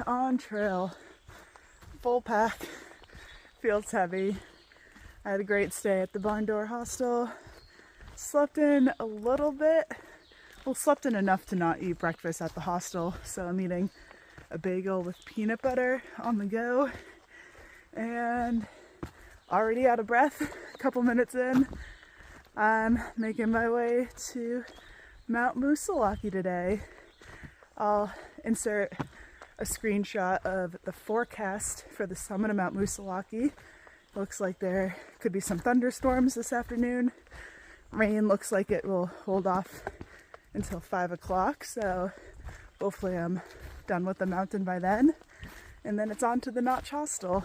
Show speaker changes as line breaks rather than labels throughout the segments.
on trail. Full pack, feels heavy. I had a great stay at the Barn Door Hostel. Slept in a little bit. Well, slept in enough to not eat breakfast at the hostel. So I'm eating a bagel with peanut butter on the go. And already out of breath, a couple minutes in. I'm making my way to Mount Moosilauke today. I'll insert a screenshot of the forecast for the summit of Mount Moosilauke. Looks like there could be some thunderstorms this afternoon. Rain looks like it will hold off until 5 o'clock, so hopefully I'm done with the mountain by then. And then it's on to the Notch Hostel.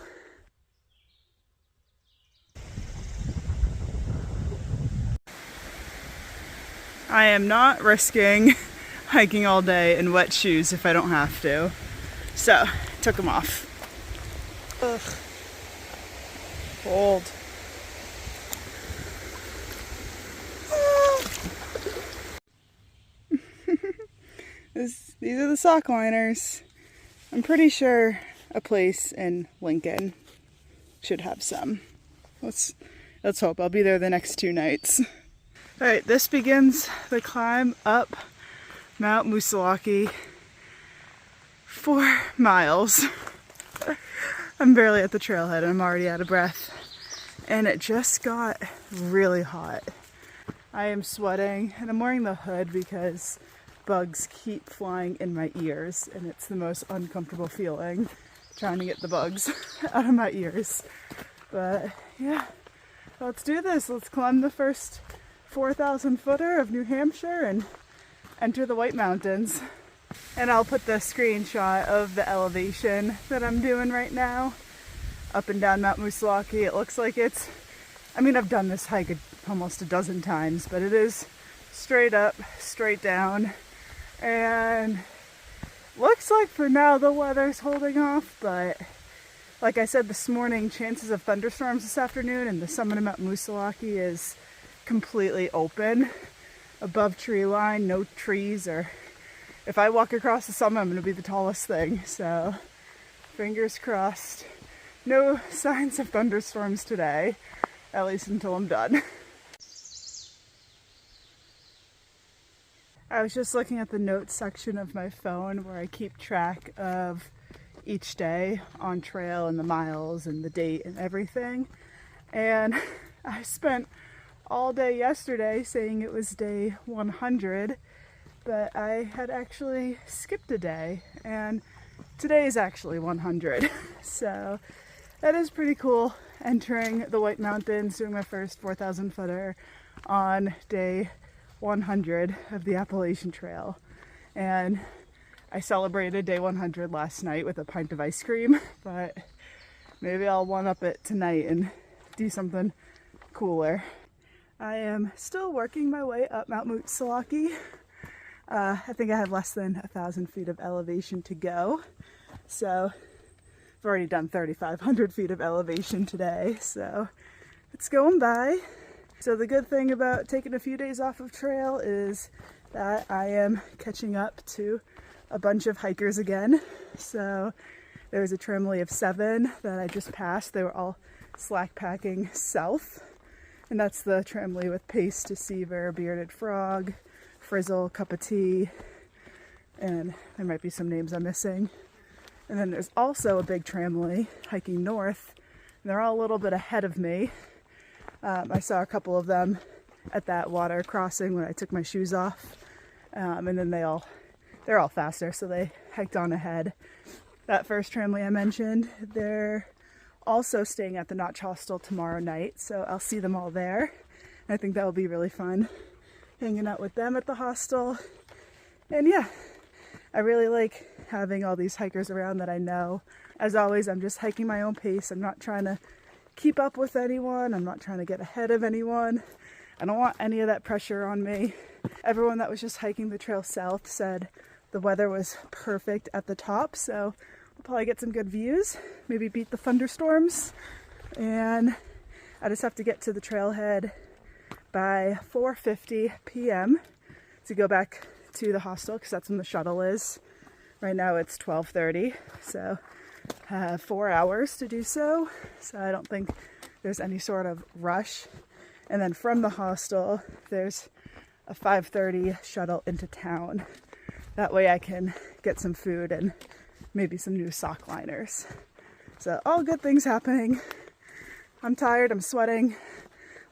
I am not risking hiking all day in wet shoes if I don't have to. So, took them off. Ugh. Cold. These are the sock liners. I'm pretty sure a place in Lincoln should have some. Let's hope. I'll be there the next 2 nights. Alright, this begins the climb up Mount Moosilauke. 4 miles. I'm barely at the trailhead and I'm already out of breath. And it just got really hot. I am sweating and I'm wearing the hood because bugs keep flying in my ears and it's the most uncomfortable feeling trying to get the bugs out of my ears. But yeah, let's do this. Let's climb the first 4,000 footer of New Hampshire and enter the White Mountains. And I'll put the screenshot of the elevation that I'm doing right now up and down Mount Moosilauke. It looks like it's, I mean, I've done this hike almost a dozen times, but it is straight up, straight down. And looks like for now the weather's holding off, but like I said this morning, chances of thunderstorms this afternoon, and the summit of Mount Moosilauke is completely open above tree line, no trees, or if I walk across the summit I'm going to be the tallest thing, so fingers crossed. No signs of thunderstorms today, at least until I'm done. I was just looking at the notes section of my phone where I keep track of each day on trail and the miles and the date and everything. And I spent all day yesterday saying it was day 100, but I had actually skipped a day and today is actually 100. So that is pretty cool, entering the White Mountains, doing my first 4,000 footer on day 100 of the Appalachian Trail. And I celebrated day 100 last night with a pint of ice cream, but maybe I'll one-up it tonight and do something cooler. I am still working my way up Mount Moosilauke. I think I have less than 1,000 feet of elevation to go. So I've already done 3,500 feet of elevation today, so it's going by. So the good thing about taking a few days off of trail is that I am catching up to a bunch of hikers again. So there was a tramway of 7 that I just passed. They were all slack packing south. And that's the tramway with Pace, Deceiver, Bearded Frog, Frizzle, Cup of Tea, and there might be some names I'm missing. And then there's also a big tramway hiking north. And they're all a little bit ahead of me. I saw a couple of them at that water crossing when I took my shoes off. And then they're all faster, so they hiked on ahead. That first tramway I mentioned, they're also staying at the Notch Hostel tomorrow night, so I'll see them all there. And I think that will be really fun, hanging out with them at the hostel. And yeah, I really like having all these hikers around that I know. As always, I'm just hiking my own pace. I'm not trying to keep up with anyone. I'm not trying to get ahead of anyone. I don't want any of that pressure on me. Everyone that was just hiking the trail south said the weather was perfect at the top, so we'll probably get some good views, maybe beat the thunderstorms. And I just have to get to the trailhead by 4:50 p.m. to go back to the hostel, because that's when the shuttle is. Right now it's 12:30, so I have 4 hours to do so. So I don't think there's any sort of rush. And then from the hostel, there's a 5:30 shuttle into town. That way I can get some food and maybe some new sock liners. So all good things happening. I'm tired, I'm sweating.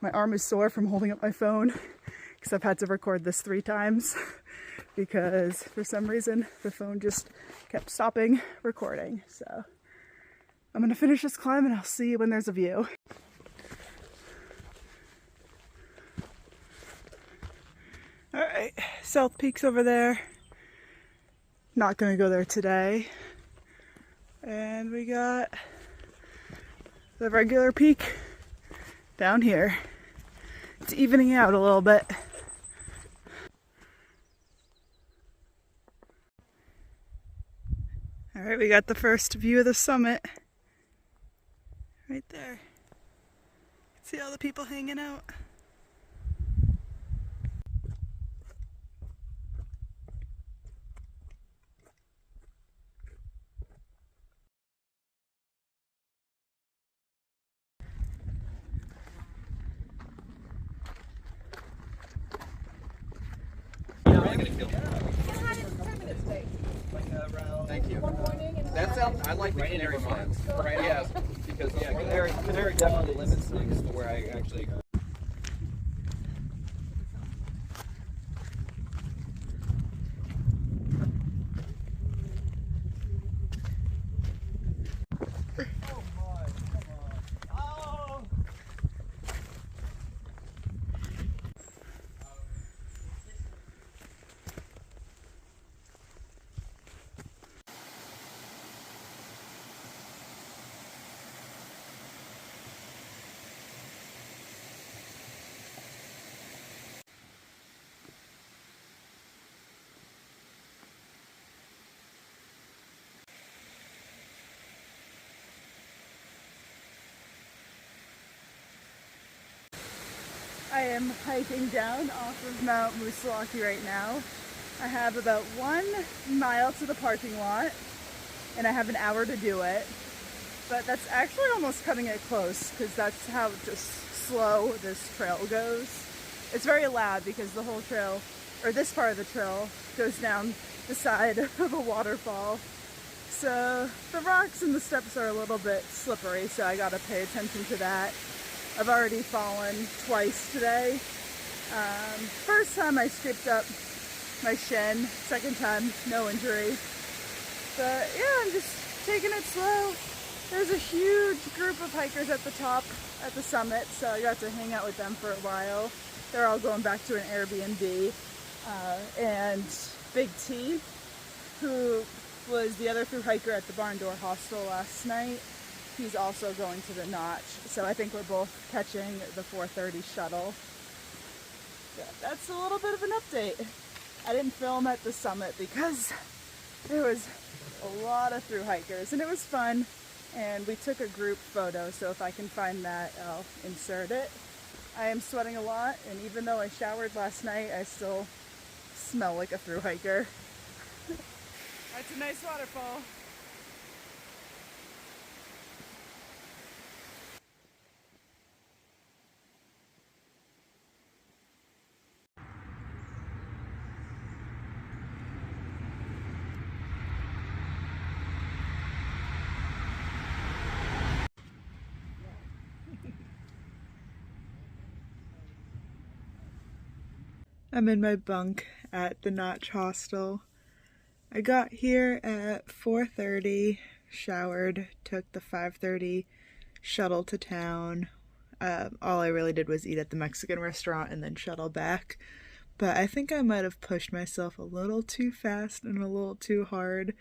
My arm is sore from holding up my phone because I've had to record this 3 times because for some reason the phone just kept stopping recording. So I'm gonna finish this climb and I'll see you when there's a view. All right, South Peak's over there. Not gonna go there today. And we got the regular peak down here. It's evening out a little bit. All right, we got the first view of the summit right there. See all the people hanging out.
Thank you. That sounds. I like the Canary Mines. Right? Yeah, because Canary definitely limits things to where I actually.
I am hiking down off of Mount Moosilauke right now. I have about 1 mile to the parking lot and I have an hour to do it. But that's actually almost cutting it close because that's how just slow this trail goes. It's very loud because the whole trail, or this part of the trail, goes down the side of a waterfall. So the rocks and the steps are a little bit slippery, so I gotta pay attention to that. I've already fallen twice today. First time I scraped up my shin, second time no injury. But yeah, I'm just taking it slow. There's a huge group of hikers at the top, at the summit, so I got to hang out with them for a while. They're all going back to an Airbnb. And Big T, who was the other Thru-Hiker at the Barn Door Hostel last night, he's also going to the Notch. So I think we're both catching the 4:30 shuttle. Yeah, that's a little bit of an update. I didn't film at the summit because there was a lot of Thru-Hikers and it was fun. And we took a group photo, so if I can find that, I'll insert it. I am sweating a lot, and even though I showered last night, I still smell like a Thru-Hiker. That's a nice waterfall. I'm in my bunk at the Notch Hostel. I got here at 4:30, showered, took the 5:30 shuttle to town. All I really did was eat at the Mexican restaurant and then shuttle back. But I think I might have pushed myself a little too fast and a little too hard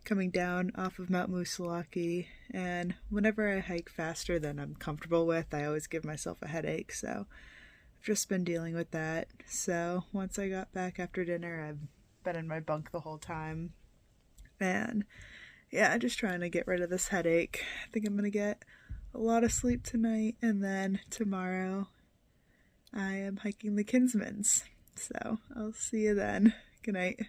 coming down off of Mount Moosilauke. And whenever I hike faster than I'm comfortable with, I always give myself a headache. So just been dealing with that. So once I got back after dinner, I've been in my bunk the whole time. And yeah, just trying to get rid of this headache. I think I'm gonna get a lot of sleep tonight, and then tomorrow I am hiking the Kinsmans. So I'll see you then. Good night.